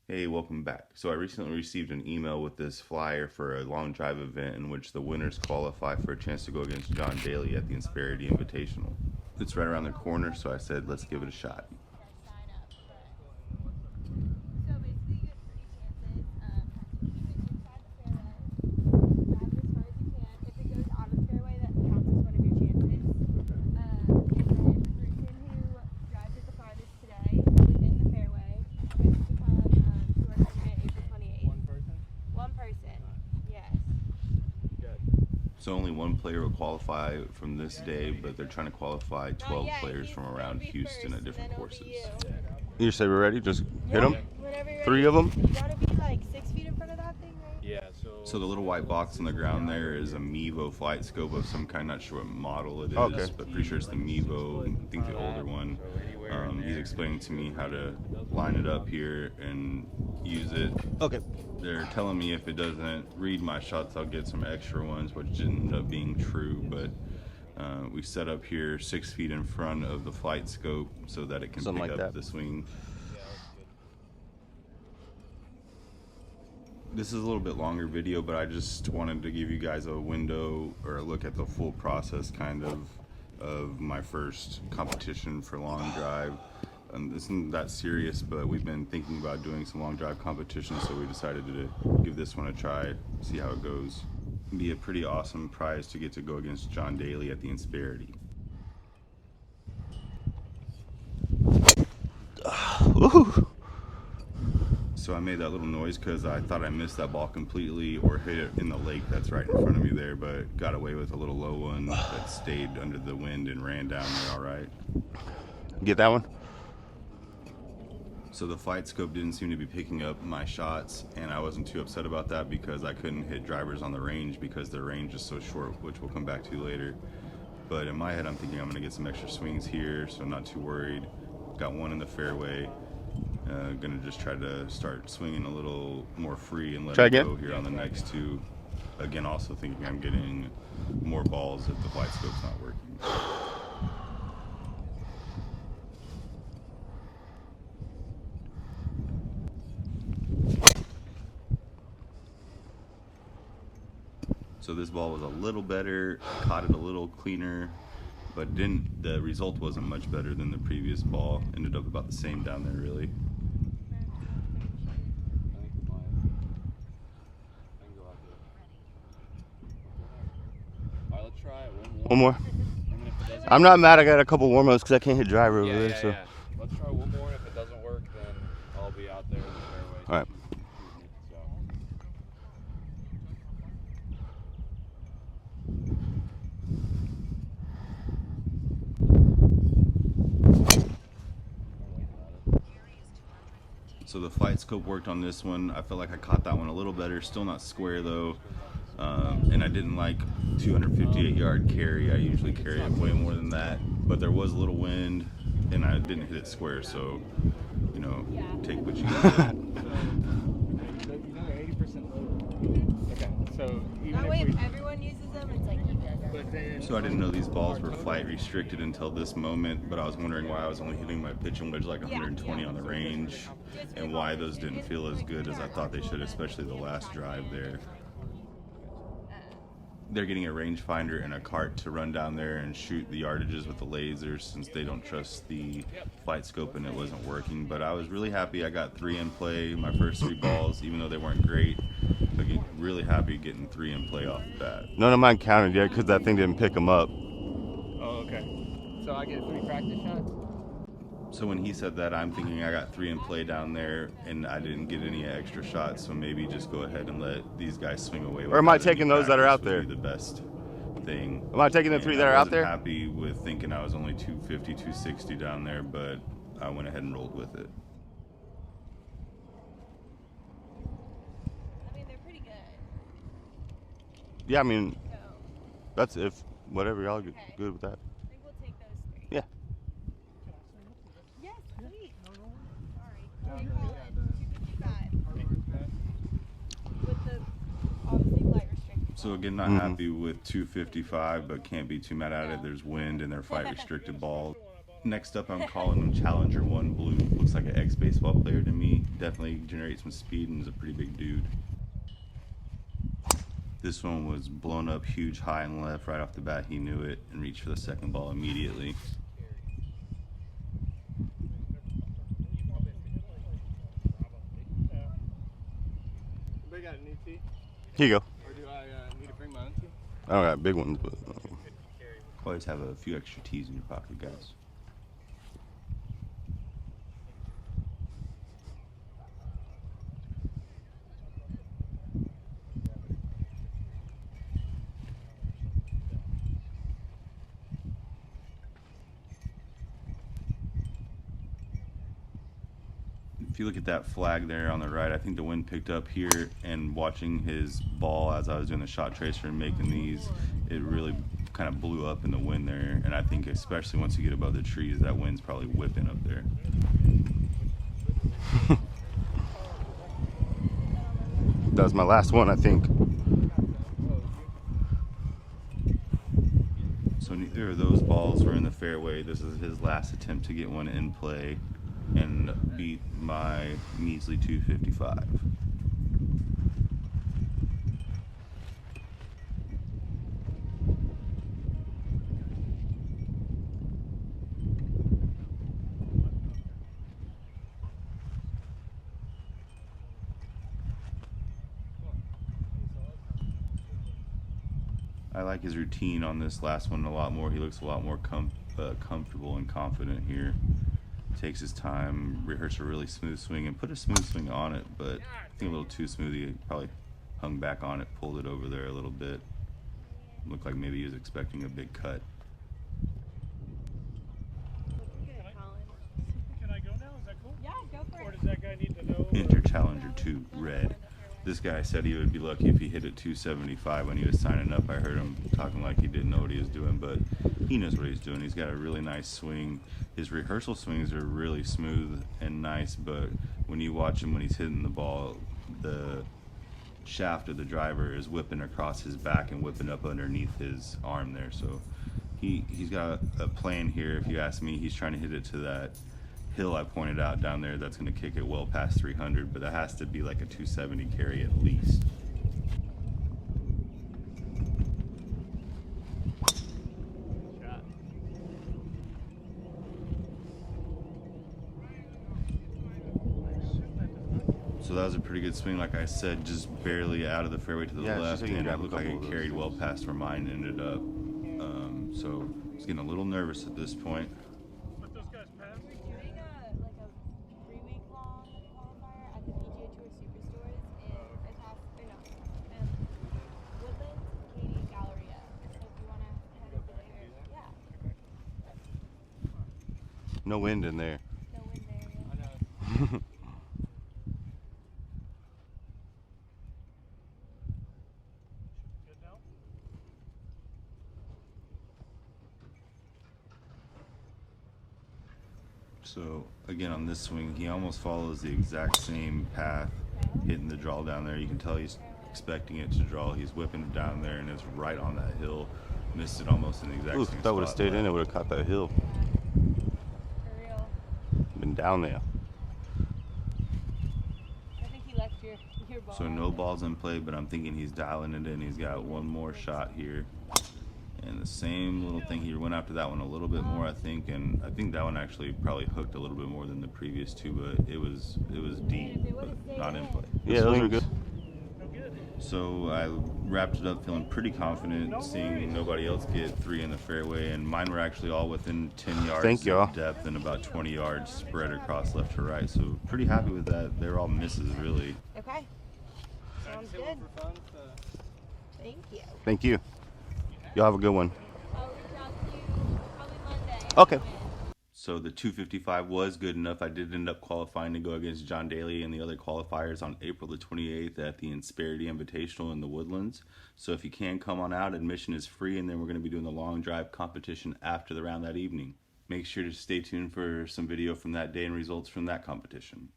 Hey, welcome back. So I recently received an email with this flyer for a long drive event in which the winners qualify for a chance to go against John Daly at the Insperity Invitational. It's right around the corner, so I said, let's give it a shot. So only one player will qualify from this day, but they're trying to qualify 12 players from around Houston at different courses. You say we're ready? Just hit them? 3 of them? You gotta be like 6 feet in front of that thing, right? Yeah, So the little white box on the ground there is a Mevo flight scope of some kind. Not sure what model it is, Okay. but pretty sure it's the Mevo. I think the older one. He's explaining to me how to line it up here and use it. Okay. They're telling me if it doesn't read my shots, I'll get some extra ones, which didn't end up being true. But we set up here 6 feet in front of the flight scope so that it can Something pick like up that. the swing. This is a little bit longer video, but I just wanted to give you guys a window or a look at the full process kind of my first competition for long drive. And this isn't that serious, but we've been thinking about doing some long drive competitions, so we decided to give this one a try, see how it goes. It'd be a pretty awesome prize to get to go against John Daly at the Insperity. Ooh. So I made that little noise because I thought I missed that ball completely or hit it in the lake that's right in front of me there, but got away with a little low one that stayed under the wind and ran down there all right. Get that one? So the flight scope didn't seem to be picking up my shots, and I wasn't too upset about that because I couldn't hit drivers on the range because their range is so short, which we'll come back to later. But in my head, I'm thinking I'm going to get some extra swings here, so I'm not too worried. Got one in the fairway. Gonna just try to start swinging a little more free and let it go here on the next two. Again, also thinking I'm getting more balls if the flight scope's not working. So this ball was a little better, caught it a little cleaner, but the result wasn't much better than the previous ball. Ended up about the same down there, really. One more. I'm not mad. I got a couple warm-ups because I can't hit driver over there. So. Yeah. Let's try one more. If it doesn't work, then I'll be out there in the fairway. All right. So the flight scope worked on this one. I felt like I caught that one a little better. Still not square though. And I didn't like 258-yard carry. I usually carry it way more than that. But there was a little wind, and I didn't hit it square. So, you know, take what you get. Okay, so That way, if everyone uses them, it's like even. So I didn't know these balls were flight restricted until this moment, but I was wondering why I was only hitting my pitching wedge like 120 on the range, and why those didn't feel as good as I thought they should, especially the last drive there. They're getting a rangefinder and a cart to run down there and shoot the yardages with the lasers since they don't trust the flight scope and it wasn't working. But I was really happy I got 3 in play, my first 3 balls, even though they weren't great. But really happy getting 3 in play off the bat. None of mine counted yet because that thing didn't pick them up. Oh, okay. So I get 3 practice shots? So when he said that, I'm thinking I got 3 in play down there and I didn't get any extra shots, so maybe just go ahead and let these guys swing away. Or am I taking those that are out there? The best thing. Am I taking the 3 that are out there? I wasn't happy with thinking I was only 250, 260 down there, but I went ahead and rolled with it. I mean, they're pretty good. Yeah, I mean, So, that's if whatever y'all get Okay. good with that. I think we'll take those 3. Yeah. Yes, sweet. Sorry. They call it 255. With the obviously flight restricted. So again, not happy with 255, but can't be too mad at it. There's wind and they're flight restricted balls. Next up, I'm calling him Challenger 1 Blue. Looks like an ex-baseball player to me. Definitely generates some speed and is a pretty big dude. This one was blown up huge high and left right off the bat. He knew it and reached for the second ball immediately. Here you go. Or do I need to bring my own tee? I don't got big ones, but Always have a few extra tees in your pocket, guys. If you look at that flag there on the right, I think the wind picked up here, and watching his ball as I was doing the shot tracer and making these, it really kind of blew up in the wind there. And I think especially once you get above the trees, that wind's probably whipping up there. that was my last one, I think. So neither of those balls were in the fairway. This is his last attempt to get one in play and beat my measly 255. I like his routine on this last one a lot more. He looks a lot more comfortable and confident here. Takes his time, rehearse a really smooth swing, and put a smooth swing on it, but I think a little too smooth. He probably hung back on it, pulled it over there a little bit. Looked like maybe he was expecting a big cut. Can I go now? Is that cool? Yeah, go for Or it. does that guy need to know? Enter Challenger 2, red. This guy said he would be lucky if he hit it 275 when he was signing up. I heard him talking like he didn't know what he was doing, but he knows what he's doing. He's got a really nice swing. His rehearsal swings are really smooth and nice, but when you watch him when he's hitting the ball, the shaft of the driver is whipping across his back and whipping up underneath his arm there. So he's got a plan here. If you ask me, he's trying to hit it to that hill I pointed out down there that's going to kick it well past 300, but that has to be like a 270 carry at least. So that was a pretty good swing, like I said, just barely out of the fairway to the Yeah, left, she's gonna and grab it a looked like couple it of carried those. well past where mine ended up. So I was getting a little nervous at this point. Let those guys pass. We're doing a 3-week-long qualifier at the PGA Tour Superstores in Woodlands, Katie Galleria. So if you want to head over there, yeah. No wind in there. No wind there. Yeah. Good now? So again, on this swing, he almost follows the exact same path, hitting the draw down there. You can tell he's expecting it to draw. He's whipping it down there, and it's right on that hill. Missed it almost in the exact Ooh, same if that would have spot stayed in, left. it would have caught that hill. For real. Been down there. I think he left your ball. So no balls in play, but I'm thinking he's dialing it in. He's got one more shot here. And the same little thing, he went after that one a little bit more, I think, and I think that one actually probably hooked a little bit more than the previous two, but it was deep, but not in play. Yeah, those are good. So I wrapped it up feeling pretty confident, seeing nobody else get 3 in the fairway, and mine were actually all within 10 yards Thank y'all. of depth and about 20 yards spread across left to right. So pretty happy with that. They're all misses, really. Okay. Sounds good. Thank you. Thank you. Y'all have a good one. I'll reach out to you probably Monday. Okay. So the 255 was good enough. I did end up qualifying to go against John Daly and the other qualifiers on April the 28th at the Insperity Invitational in the Woodlands. So if you can come on out, admission is free, and then we're going to be doing the long drive competition after the round that evening. Make sure to stay tuned for some video from that day and results from that competition.